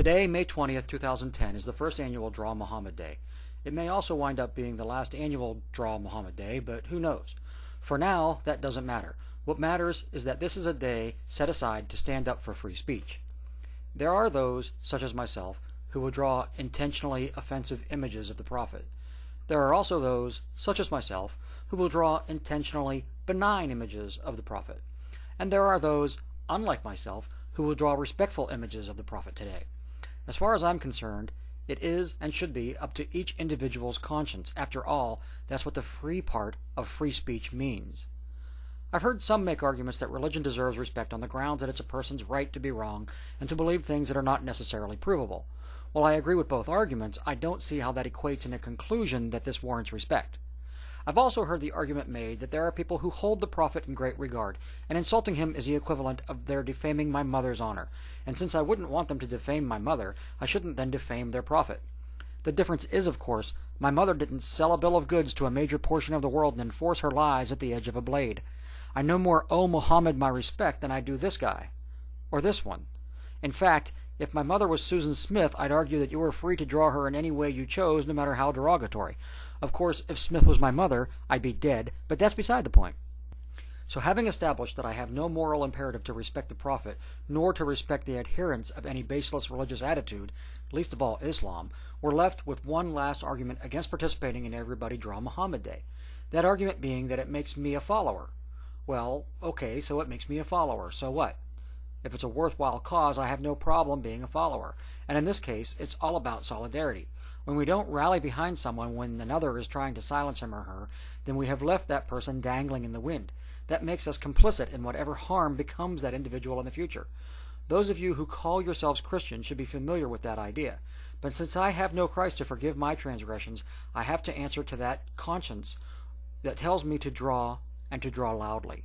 Today, May 20th, 2010, is the first annual Draw Mohammad Day. It may also wind up being the last annual Draw Mohammad Day, but who knows? For now, that doesn't matter. What matters is that this is a day set aside to stand up for free speech. There are those, such as myself, who will draw intentionally offensive images of the Prophet. There are also those, such as myself, who will draw intentionally benign images of the Prophet. And there are those, unlike myself, who will draw respectful images of the Prophet today. As far as I'm concerned, it is and should be up to each individual's conscience. After all, that's what the free part of free speech means. I've heard some make arguments that religion deserves respect on the grounds that it's a person's right to be wrong and to believe things that are not necessarily provable. While I agree with both arguments, I don't see how that equates in a conclusion that this warrants respect. I've also heard the argument made that there are people who hold the Prophet in great regard, and insulting him is the equivalent of their defaming my mother's honor, and since I wouldn't want them to defame my mother, I shouldn't then defame their Prophet. The difference is, of course, my mother didn't sell a bill of goods to a major portion of the world and enforce her lies at the edge of a blade. I no more owe Mohammed my respect than I do this guy, or this one. In fact, if my mother was Susan Smith, I'd argue that you were free to draw her in any way you chose, no matter how derogatory. Of course, if Smith was my mother, I'd be dead, but that's beside the point. So having established that I have no moral imperative to respect the Prophet, nor to respect the adherents of any baseless religious attitude, least of all Islam, we're left with one last argument against participating in Everybody Draw Mohammad Day. That argument being that it makes me a follower. Well, okay, so it makes me a follower, so what? If it's a worthwhile cause, I have no problem being a follower. And in this case, it's all about solidarity. When we don't rally behind someone when another is trying to silence him or her, then we have left that person dangling in the wind. That makes us complicit in whatever harm becomes that individual in the future. Those of you who call yourselves Christians should be familiar with that idea. But since I have no Christ to forgive my transgressions, I have to answer to that conscience that tells me to draw, and to draw loudly.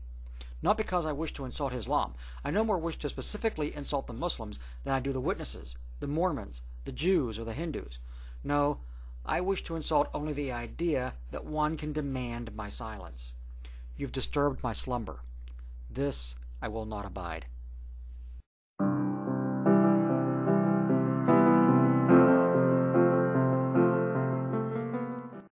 Not because I wish to insult Islam. I no more wish to specifically insult the Muslims than I do the witnesses, the Mormons, the Jews, or the Hindus. No, I wish to insult only the idea that one can demand my silence. You've disturbed my slumber. This I will not abide.